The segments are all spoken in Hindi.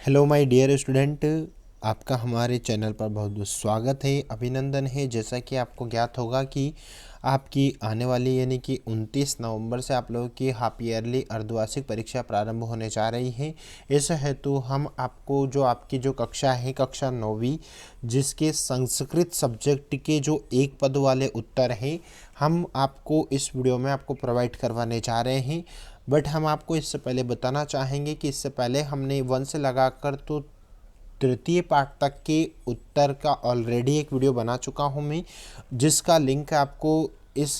हेलो माय डियर स्टूडेंट, आपका हमारे चैनल पर बहुत बहुत स्वागत है, अभिनंदन है। जैसा कि आपको ज्ञात होगा कि आपकी आने वाली यानी कि 29 नवंबर से आप लोगों की हाफ ईयरली अर्धवार्षिक परीक्षा प्रारंभ होने जा रही है। इस हेतु हम आपको जो आपकी जो कक्षा है, कक्षा 9वीं, जिसके संस्कृत सब्जेक्ट के जो एक पद वाले उत्तर हैं, हम आपको इस वीडियो में आपको प्रोवाइड करवाने जा रहे हैं। बट हम आपको इससे पहले बताना चाहेंगे कि इससे पहले हमने 1 से लगाकर तो तृतीय पाठ तक के उत्तर का ऑलरेडी एक वीडियो बना चुका हूं मैं, जिसका लिंक आपको इस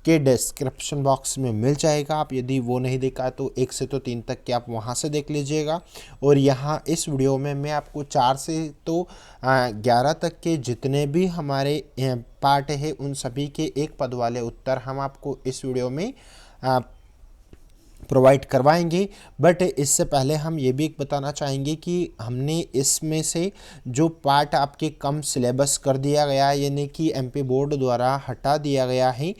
के डिस्क्रिप्शन बॉक्स में मिल जाएगा। आप यदि वो नहीं देखा तो 1 से तो 3 तक के आप वहां से देख लीजिएगा। और यहाँ इस वीडियो में मैं आपको 4 से तो 11 तक के जितने भी हमारे पार्ट है उन सभी के एक पद वाले उत्तर हम आपको इस वीडियो में प्रोवाइड करवाएंगे। बट इससे पहले हम ये भी एक बताना चाहेंगे कि हमने इसमें से जो पार्ट आपके कम सिलेबस कर दिया गया है, यानी कि एमपी बोर्ड द्वारा हटा दिया गया है,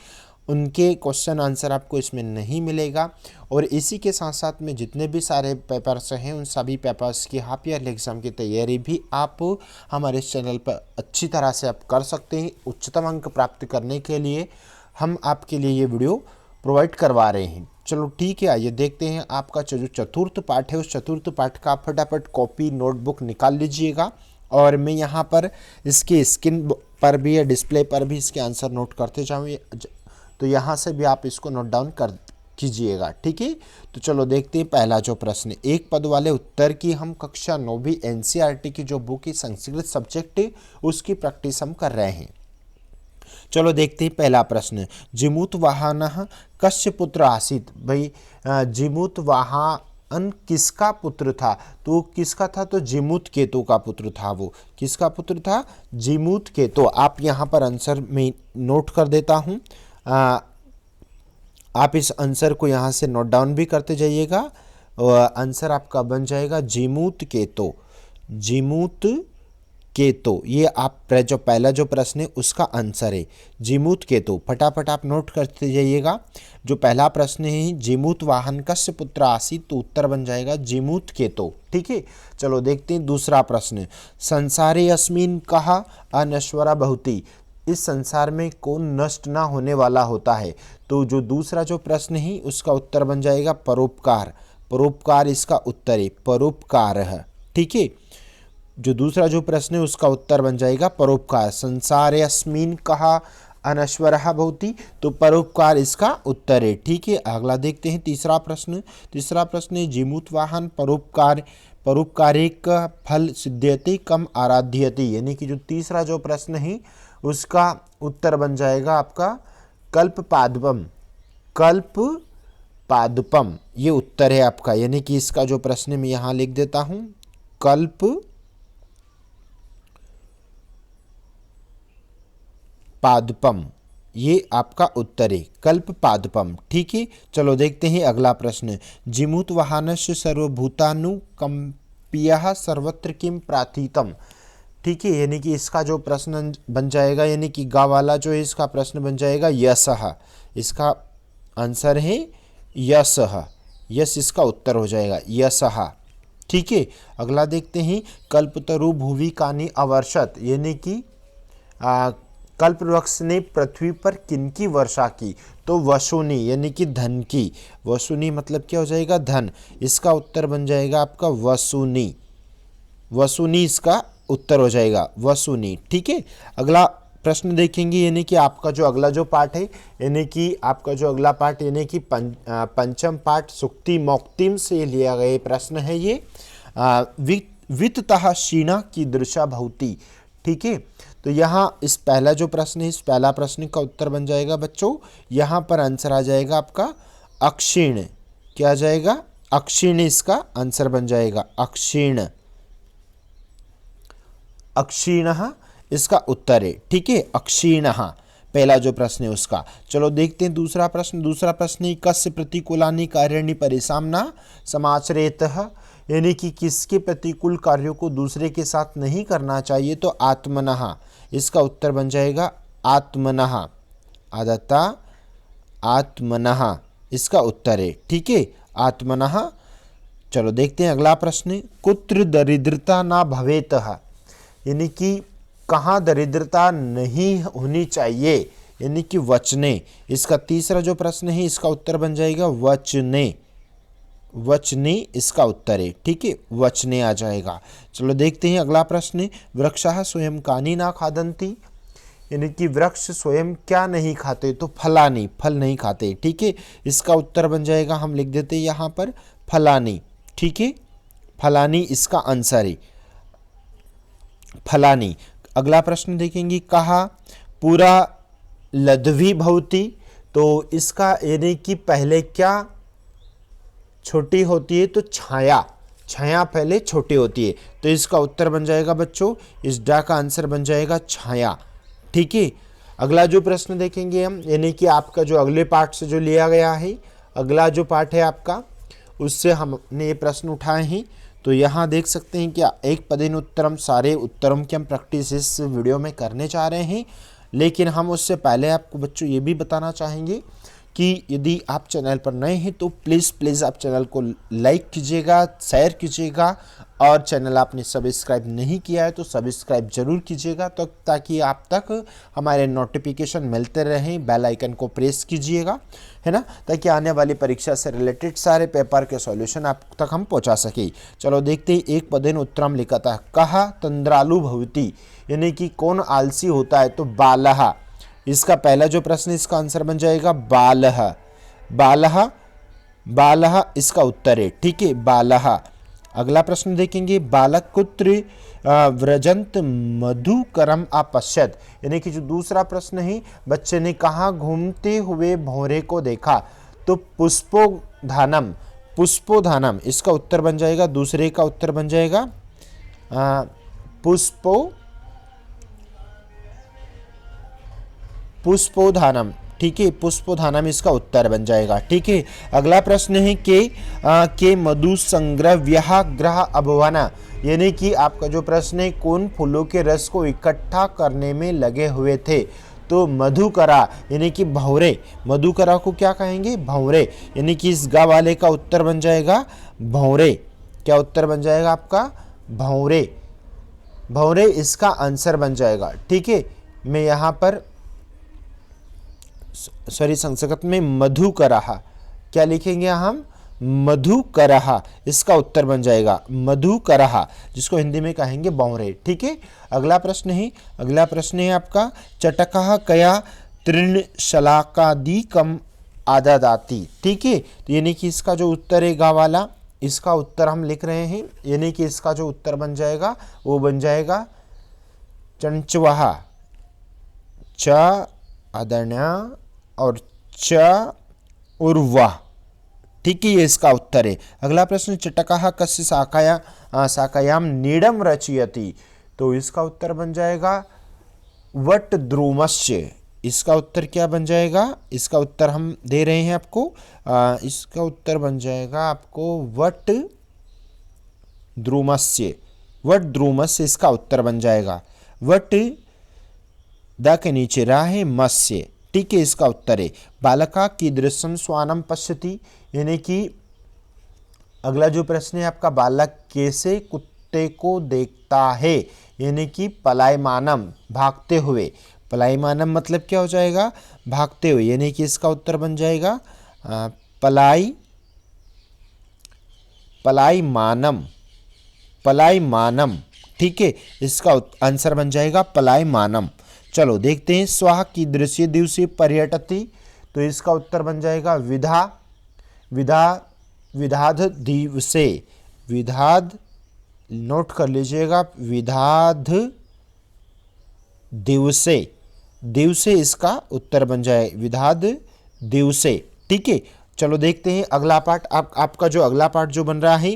उनके क्वेश्चन आंसर आपको इसमें नहीं मिलेगा। और इसी के साथ साथ में जितने भी सारे पेपर्स हैं उन सभी पेपर्स की हाफ ईयरली एग्ज़ाम की तैयारी भी आप हमारे इस चैनल पर अच्छी तरह से आप कर सकते हैं। उच्चतम अंक प्राप्त करने के लिए हम आपके लिए ये वीडियो प्रोवाइड करवा रहे हैं। चलो ठीक है, आइए देखते हैं आपका जो चतुर्थ पाठ है उस चतुर्थ पाठ का आप फटाफट कॉपी नोटबुक निकाल लीजिएगा। और मैं यहाँ पर इसके स्क्रीन पर भी या डिस्प्ले पर भी इसके आंसर नोट करते जाऊँ, तो यहाँ से भी आप इसको नोट डाउन कर कीजिएगा। ठीक है, तो चलो देखते हैं पहला जो प्रश्न, एक पद वाले उत्तर की हम कक्षा 9वीं एनसीईआरटी की जो बुक है संस्कृत सब्जेक्ट है उसकी प्रैक्टिस हम कर रहे हैं। चलो देखते हैं पहला प्रश्न, जिमूत वाहन कस्य पुत्र आसीत। भाई जिमूत वाहन किसका पुत्र था? तो किसका था? तो जिमूत केतु का पुत्र था। वो किसका पुत्र था? जिमूत केतु। आप यहाँ पर आंसर में नोट कर देता हूँ, आप इस आंसर को यहाँ से नोट डाउन भी करते जाइएगा। आंसर आपका बन जाएगा जिमूत केतु। जिमूत केतु, ये आप जो पहला जो प्रश्न है उसका आंसर है जिमूत केतु। फटाफट आप नोट करते जाइएगा। जो पहला प्रश्न है जिमूत वाहन कस्य पुत्र आसीत, तो उत्तर बन जाएगा जिमूत केतु। ठीक है, चलो देखते हैं दूसरा प्रश्न, संसारे अस्मिन कहा अनश्वरा बहुति। इस संसार में कौन नष्ट ना होने वाला होता है? तो जो दूसरा जो प्रश्न है उसका उत्तर बन जाएगा परोपकार। परोपकार इसका उत्तर है, परोपकार है। ठीक है, जो दूसरा जो प्रश्न है उसका उत्तर बन जाएगा परोपकार। संसारे अस्मिन कहा अनश्वरः भवति, तो परोपकार इसका उत्तर है। ठीक है, अगला देखते हैं तीसरा प्रश्न। तीसरा प्रश्न है जिमूत वाहन परोपकार परोपकारिक फल सिद्ध्यति कम आराध्यति। यानी कि जो तीसरा जो प्रश्न है उसका उत्तर बन जाएगा आपका कल्प पादपम। कल्प पादपम ये उत्तर है आपका। यानी कि इसका जो प्रश्न मैं यहाँ लिख देता हूँ, कल्प पादपम, ये आपका उत्तर है कल्प पादपम। ठीक है, चलो देखते हैं अगला प्रश्न, जिमूत वाहनस्य सर्वभूतानुकंपियः सर्वत्र किम प्राथितम। ठीक है, यानी कि इसका जो प्रश्न बन जाएगा, यानी कि गा वाला जो है इसका प्रश्न बन जाएगा यशः। इसका आंसर है यशः, यश इसका उत्तर हो जाएगा यशः। ठीक है, अगला देखते हैं, कल्पतरु भुवि कानि अवर्षत। यानी कि कल्प वृक्ष ने पृथ्वी पर किनकी वर्षा की? तो वसुनी, यानी कि धन की। वसुनी मतलब क्या हो जाएगा? धन। इसका उत्तर बन जाएगा आपका वसुनी। वसुनी इसका उत्तर हो जाएगा वसुनी। ठीक है, अगला प्रश्न देखेंगे, यानी कि आपका जो अगला जो पाठ है, यानी कि आपका जो अगला पाठ यानी कि पंचम पाठ सुक्ति मौक्तिम से लिया गया प्रश्न है ये। वित्ततः क्षीणा कीदृशा भवति। ठीक है, तो यहाँ इस पहला जो प्रश्न है इस पहला प्रश्न का उत्तर बन जाएगा बच्चों, यहाँ पर आंसर आ जाएगा आपका अक्षीण। क्या आ जाएगा? अक्षीण इसका आंसर बन जाएगा, अक्षीण। अक्षीणः इसका उत्तर है। ठीक है, अक्षीणः पहला जो प्रश्न है उसका। चलो देखते हैं दूसरा प्रश्न। दूसरा प्रश्न है कस्य प्रतिकूलानि कार्याणि परिसाम्ना समाचरेतः। यानी कि किसके प्रतिकूल कार्यों को दूसरे के साथ नहीं करना चाहिए? तो आत्मनः, इसका उत्तर बन जाएगा आत्मनः। आदता आत्मनः इसका उत्तर है। ठीक है, आत्मनः चलो देखते हैं अगला प्रश्न। कुत्र दरिद्रता ना भवेतः, यानी कि कहाँ दरिद्रता नहीं होनी चाहिए, यानी कि वचने। इसका तीसरा जो प्रश्न है इसका उत्तर बन जाएगा वचने। वचने इसका उत्तर है, ठीक है, वचने आ जाएगा। चलो देखते हैं अगला प्रश्न। वृक्षाः स्वयं कानि न खादन्ति, यानी कि वृक्ष स्वयं क्या नहीं खाते, तो फलानि, फल नहीं खाते, ठीक है। इसका उत्तर बन जाएगा, हम लिख देते हैं यहाँ पर फलानि, ठीक है, फलानि इसका आंसर है, फलानि। अगला प्रश्न देखेंगे, कहा पूरा लद्वी भवति, तो इसका यानी कि पहले क्या छोटी होती है, तो छाया, छाया पहले छोटी होती है, तो इसका उत्तर बन जाएगा बच्चों, इस डा का आंसर बन जाएगा छाया, ठीक है। अगला जो प्रश्न देखेंगे हम, यानी कि आपका जो अगले पार्ट से जो लिया गया है, अगला जो पार्ट है आपका, उससे हमने ये प्रश्न उठाए हैं। तो यहाँ देख सकते हैं कि एक पदेन उत्तरम, सारे उत्तरम की हम प्रैक्टिस इस वीडियो में करने जा रहे हैं। लेकिन हम उससे पहले आपको बच्चों ये भी बताना चाहेंगे कि यदि आप चैनल पर नए हैं तो प्लीज़ आप चैनल को लाइक कीजिएगा, शेयर कीजिएगा, और चैनल आपने सब्सक्राइब नहीं किया है तो सब्सक्राइब जरूर कीजिएगा, तो ताकि आप तक हमारे नोटिफिकेशन मिलते रहें। बेल आइकन को प्रेस कीजिएगा, है ना, ताकि आने वाली परीक्षा से रिलेटेड सारे पेपर के सॉल्यूशन आप तक हम पहुंचा सके। चलो देखते हैं, एक पदेन उत्तरम लिखा था, कहा तंद्रालु भवति, यानी कि कौन आलसी होता है, तो बालः। इसका पहला जो प्रश्न, इसका आंसर बन जाएगा बालः, बालः, बालः इसका उत्तर है, ठीक है, बालः। अगला प्रश्न देखेंगे, बालक कुत्र व्रजंत मधुकरम अपश्यत, यानी कि जो दूसरा प्रश्न है, बच्चे ने कहाँ घूमते हुए भौरे को देखा, तो पुष्पोधानम, पुष्पोधानम इसका उत्तर बन जाएगा, दूसरे का उत्तर बन जाएगा पुष्पोधानम, ठीक है, पुष्पोधानम इसका उत्तर बन जाएगा, ठीक है। अगला प्रश्न है के मधु संग्रह ग्रह अभवना, यानी कि आपका जो प्रश्न है, कौन फूलों के रस को इकट्ठा करने में लगे हुए थे, तो मधुकरा, यानी कि भंवरे। मधुकरा को क्या कहेंगे, भंवरे, यानी कि इस गा वाले का उत्तर बन जाएगा भंवरे। क्या उत्तर बन जाएगा आपका, भंवरे, भंवरे इसका आंसर बन जाएगा, ठीक है। मैं यहाँ पर सॉरी, संस्कृत में मधुकरः, क्या लिखेंगे हम, मधुकरः, इसका उत्तर बन जाएगा मधुकरः, जिसको हिंदी में कहेंगे भंवरे, ठीक है। अगला प्रश्न है आपका, चटकः कया तृणशलाकादिकम आददाति, ठीक है। तो यानी कि इसका जो उत्तर है गा वाला, इसका उत्तर हम लिख रहे हैं, यानी कि इसका जो उत्तर बन जाएगा वो बन जाएगा चंचवः, च आदण्या और च उर्वा, ठीक है, ये इसका उत्तर है। अगला प्रश्न, चटकः कस्य शाखायाम नीडम रचयति, तो इसका उत्तर बन जाएगा वट द्रुमस्य, इसका उत्तर क्या बन जाएगा, इसका उत्तर हम दे रहे हैं आपको, इसका उत्तर बन जाएगा आपको वट द्रुमस्य, वट द्रुमस्य इसका उत्तर बन जाएगा, वट द के नीचे रा है मत्स्य, ठीक है, इसका उत्तर है। बालका कीदृशं श्वानं पश्यति, यानी कि अगला जो प्रश्न है आपका, बालक कैसे कुत्ते को देखता है, यानी कि पलायमानम, भागते हुए, पलायमानम मतलब क्या हो जाएगा, भागते हुए, यानी कि इसका उत्तर बन जाएगा पलायमानम, पलायमानम, ठीक है, इसका आंसर बन जाएगा पलायमानम। चलो देखते हैं, स्वाह कीदृशे दिवसे पर्यटति, तो इसका उत्तर बन जाएगा विधाध दिवसे, विधाध नोट कर लीजिएगा, विधाध दिवसे, दिवसे इसका उत्तर बन जाए, विधाध दिवसे, ठीक है। चलो देखते हैं अगला पार्ट, आपका जो अगला पार्ट जो बन रहा है,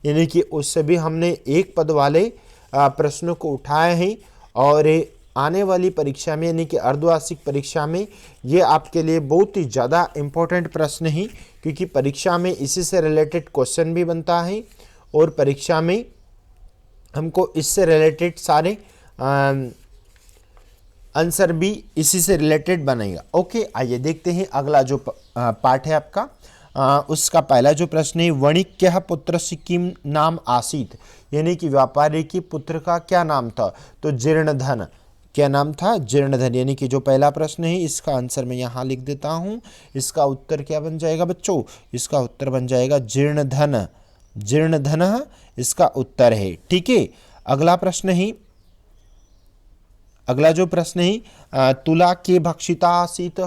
यानी कि उससे भी हमने एक पद वाले प्रश्नों को उठाए हैं, और आने वाली परीक्षा में, यानी कि अर्धवार्षिक परीक्षा में, ये आपके लिए बहुत ही ज़्यादा इम्पोर्टेंट प्रश्न है, क्योंकि परीक्षा में इसी से रिलेटेड क्वेश्चन भी बनता है, और परीक्षा में हमको इससे रिलेटेड सारे आंसर भी इसी से रिलेटेड बनेगा। ओके, आइए देखते हैं अगला जो पार्ट है आपका, उसका पहला जो प्रश्न है, वणिक्यः पुत्रस्य किम नाम आसीत्, यानी कि व्यापारी के पुत्र का क्या नाम था? तो जीर्णधन। क्या नाम था? जीर्णधन। यानी कि जो पहला प्रश्न है इसका आंसर मैं यहाँ लिख देता हूँ। इसका उत्तर क्या बन जाएगा बच्चों? इसका उत्तर बन जाएगा जीर्णधन। जीर्णधन इसका उत्तर है। ठीक है, अगला प्रश्न है, अगला जो प्रश्न है, तुला के भक्षिता आसीत,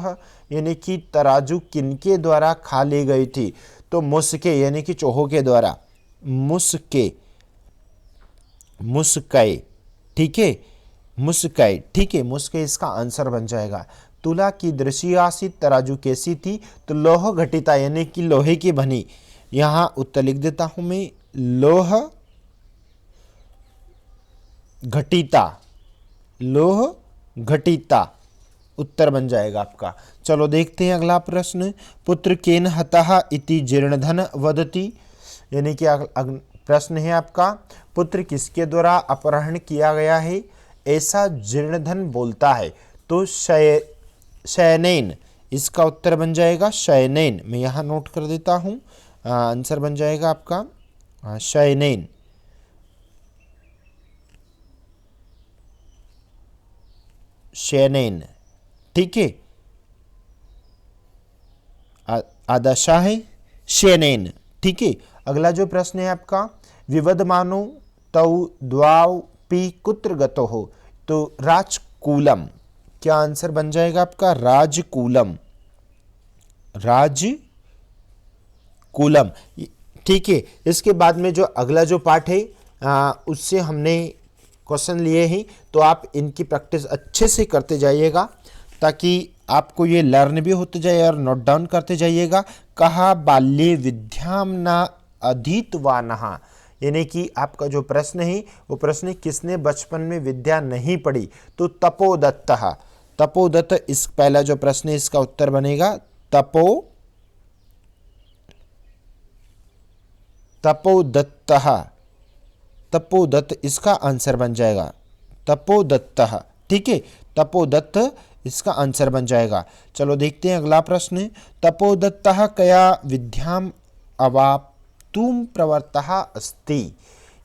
यानी कि तराजू किनके द्वारा खा ली गई थी? तो मुस्के, यानी कि चूहों के द्वारा। मुस्के, मुस्कै। ठीक है, मुस्कै। ठीक है, मुस्कै इसका आंसर बन जाएगा। तुला की दृश्य आसीत, तराजू कैसी थी? तो लोह घटिता, यानी कि लोहे की बनी। यहाँ उत्तर लिख देता हूं मैं, लोह घटिता। लोह घटिता उत्तर बन जाएगा आपका। चलो देखते हैं अगला प्रश्न। पुत्र केन हतः इति जीर्णधन वदति, यानी कि प्रश्न है आपका, पुत्र किसके द्वारा अपहरण किया गया है ऐसा जीर्णधन बोलता है? तो शयनेन, इसका उत्तर बन जाएगा शयनेन। मैं यहाँ नोट कर देता हूँ, आंसर बन जाएगा आपका शयनेन। शयनेन। ठीक है, आदशा है शयनेन। ठीक है, अगला जो प्रश्न है आपका, विवदमानो तौ द्वाउ पी कुत्र गतो हो? तो राजकूलम। क्या आंसर बन जाएगा आपका? राजकूलम। राजकूलम। ठीक है, इसके बाद में जो अगला जो पार्ट है उससे हमने क्वेश्चन लिए हैं, तो आप इनकी प्रैक्टिस अच्छे से करते जाइएगा ताकि आपको ये लर्न भी होते जाए और नोट डाउन करते जाइएगा। कहा बाल्ये विद्याम न अधीतवानः, यानी कि आपका जो प्रश्न है वो प्रश्न किसने बचपन में विद्या नहीं पढ़ी? तो तपोदत्तः। तपोदत्त इस पहला जो प्रश्न है इसका उत्तर बनेगा तपोदत्तः। तपोदत्त इसका आंसर बन जाएगा तपोदत्तः। ठीक है, तपोदत्त इसका आंसर बन जाएगा। चलो देखते हैं अगला प्रश्न। तपोदत्तः कया विद्याम अवाप्तुम प्रवृत्तः अस्ति,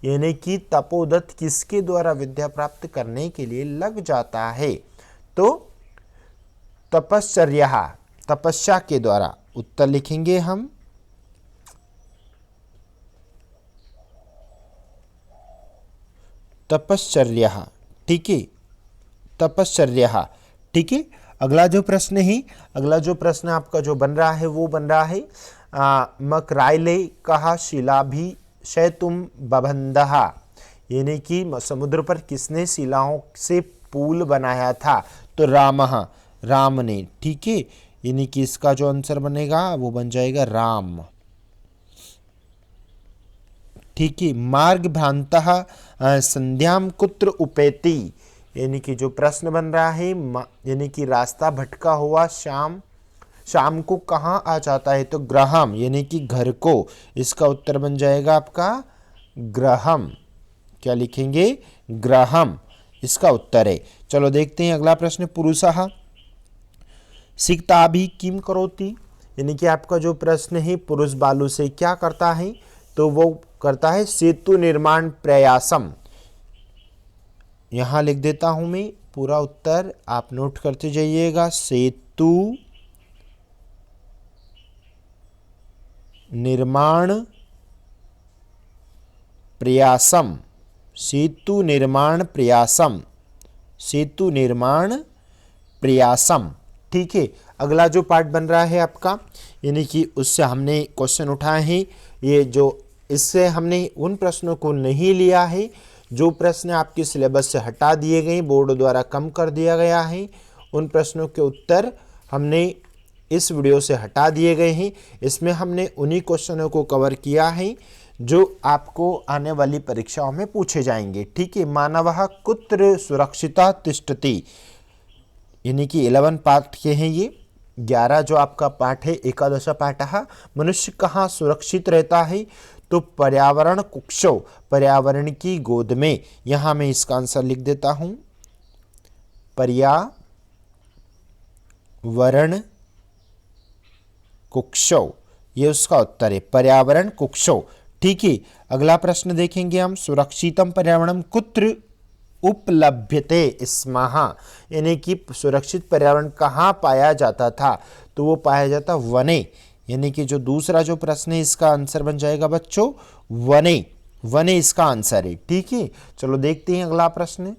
यानी कि तपोदत्त किसके द्वारा विद्या प्राप्त करने के लिए लग जाता है? तो तपश्चर्या, तपस्या के द्वारा। उत्तर लिखेंगे हम तपश्चर्या। ठीक है, तपश्चर्या। ठीक है, अगला जो प्रश्न है, अगला जो प्रश्न आपका जो बन रहा है वो बन रहा है, मकराइले कहा शिलाभि शैतुम बबंदः, यानी कि समुद्र पर किसने शिलाओं से पुल बनाया था? तो रामः, राम ने। ठीक है, यानी कि इसका जो आंसर बनेगा वो बन जाएगा राम। ठीक है, मार्ग भ्रांतः संध्याम कुत्र उपेति, यानी कि जो प्रश्न बन रहा है, यानी कि रास्ता भटका हुआ शाम को कहाँ आ जाता है? तो ग्रहम, यानी कि घर को। इसका उत्तर बन जाएगा आपका ग्रहम। क्या लिखेंगे? ग्रहम इसका उत्तर है। चलो देखते हैं अगला प्रश्न। पुरुषः सिक्ताभि किम करोति, यानी कि आपका जो प्रश्न है पुरुष बालू से क्या करता है? तो वो करता है सेतु निर्माण प्रयासम। यहाँ लिख देता हूं मैं पूरा उत्तर, आप नोट करते जाइएगा। सेतु निर्माण प्रयासम, सेतु निर्माण प्रयासम, सेतु निर्माण प्रयासम। ठीक है, अगला जो पार्ट बन रहा है आपका, यानी कि उससे हमने क्वेश्चन उठाए हैं, ये जो इससे हमने उन प्रश्नों को नहीं लिया है जो प्रश्न आपके सिलेबस से हटा दिए गए, बोर्ड द्वारा कम कर दिया गया है। उन प्रश्नों के उत्तर हमने इस वीडियो से हटा दिए गए हैं। इसमें हमने उन्हीं क्वेश्चनों को कवर किया है जो आपको आने वाली परीक्षाओं में पूछे जाएंगे। ठीक है, मानवः कुत्र सुरक्षिता तिष्ठति, यानी कि 11 पाठ के हैं ये। 11 जो आपका पाठ है, एकादश पाठः, मनुष्य कहाँ सुरक्षित रहता है? तो पर्यावरण कुक्षौ, पर्यावरण की गोद में। यहाँ मैं इसका आंसर लिख देता हूँ, पर्यावरण कुक्षौ। ये उसका उत्तर है, पर्यावरण कुक्षौ। ठीक है, अगला प्रश्न देखेंगे हम, सुरक्षितम पर्यावरणम कुत्र उपलभ्यते स्मः, यानी कि सुरक्षित पर्यावरण कहाँ पाया जाता था, तो वो पाया जाता वने, यानी कि जो दूसरा जो प्रश्न है इसका आंसर बन जाएगा बच्चों वने, वने इसका आंसर है। ठीक है, चलो देखते हैं अगला प्रश्न,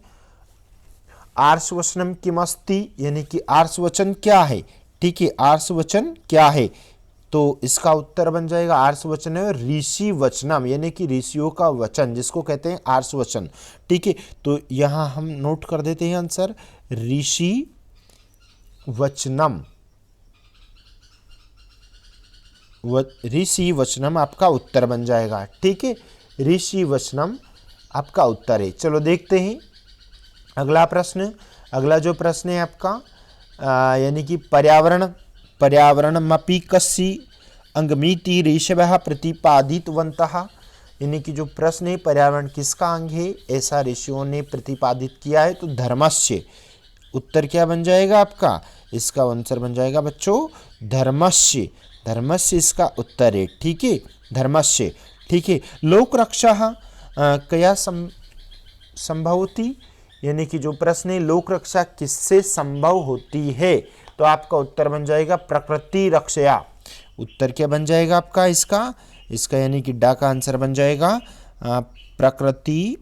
आर्षवचनम किमस्ति, यानी कि आर्षवचन क्या है। ठीक है, आर्षवचन क्या है, तो इसका उत्तर बन जाएगा आर्षवचन है ऋषि वचनम, यानी कि ऋषियों का वचन जिसको कहते हैं आर्षवचन। ठीक है, तो यहाँ हम नोट कर देते हैं आंसर ऋषि वचनम, ऋषि वचनम आपका उत्तर बन जाएगा। ठीक है, ऋषि वचनम आपका उत्तर है। चलो देखते हैं अगला प्रश्न, अगला जो प्रश्न है आपका यानी कि पर्यावरणमपि कस्य अंगमिति ऋषवः प्रतिपादितवन्तः, यानी कि जो प्रश्न है पर्यावरण किसका अंग है ऐसा ऋषियों ने प्रतिपादित किया है, तो धर्मस्य, उत्तर क्या बन जाएगा आपका, इसका आंसर बन जाएगा बच्चों धर्मस्य, धर्मस्य इसका उत्तर है। ठीक है, धर्मस्य। ठीक है, लोक रक्षा कया संभवती, यानी कि जो प्रश्न है लोक रक्षा किससे संभव होती है, तो आपका उत्तर बन जाएगा प्रकृति रक्षया, उत्तर क्या बन जाएगा आपका इसका यानी कि डा का आंसर बन जाएगा प्रकृति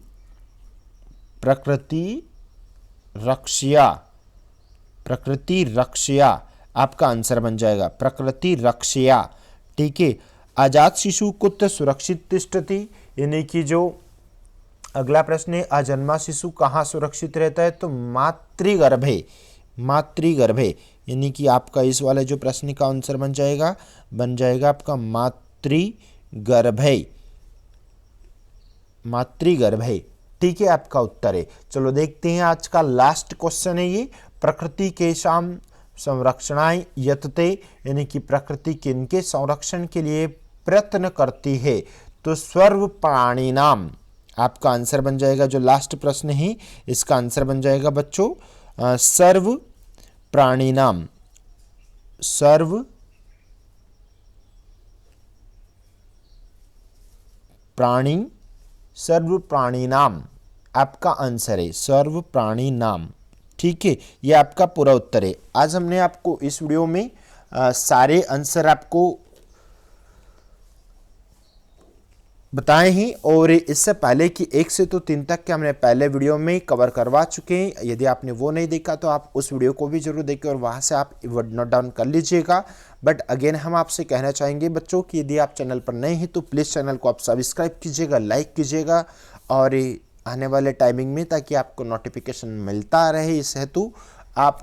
रक्षया, प्रकृति रक्षया आपका आंसर बन जाएगा प्रकृति रक्षया। ठीक है, अजात शिशु कुत्र सुरक्षित तिष्ठति, यानी कि जो अगला प्रश्न है अजन्मा शिशु कहाँ सुरक्षित रहता है, तो मातृगर्भे, मातृगर्भे, यानी कि आपका इस वाले जो प्रश्न का आंसर बन जाएगा आपका मातृगर्भे, मातृगर्भे। ठीक है, आपका उत्तर है। चलो देखते हैं आज का लास्ट क्वेश्चन है ये, प्रकृति के शाम संरक्षणाय यतते, यानी कि प्रकृति किनके संरक्षण के लिए प्रयत्न करती है, तो सर्व प्राणी नाम आपका आंसर बन जाएगा, जो लास्ट प्रश्न है इसका आंसर बन जाएगा बच्चों सर्व प्राणी नाम, सर्व प्राणी नाम आपका आंसर है, सर्व प्राणी नाम। ठीक है, ये आपका पूरा उत्तर है। आज हमने आपको इस वीडियो में सारे आंसर आपको बताए हैं, और इससे पहले कि 1 से तो 3 तक के हमने पहले वीडियो में कवर करवा चुके हैं। यदि आपने वो नहीं देखा तो आप उस वीडियो को भी जरूर देखें और वहाँ से आप नोट डाउन कर लीजिएगा। बट अगेन हम आपसे कहना चाहेंगे बच्चों कि यदि आप चैनल पर नए हैं तो प्लीज़ चैनल को आप सब्सक्राइब कीजिएगा, लाइक कीजिएगा और आने वाले टाइमिंग में ताकि आपको नोटिफिकेशन मिलता रहे, इस हेतु आप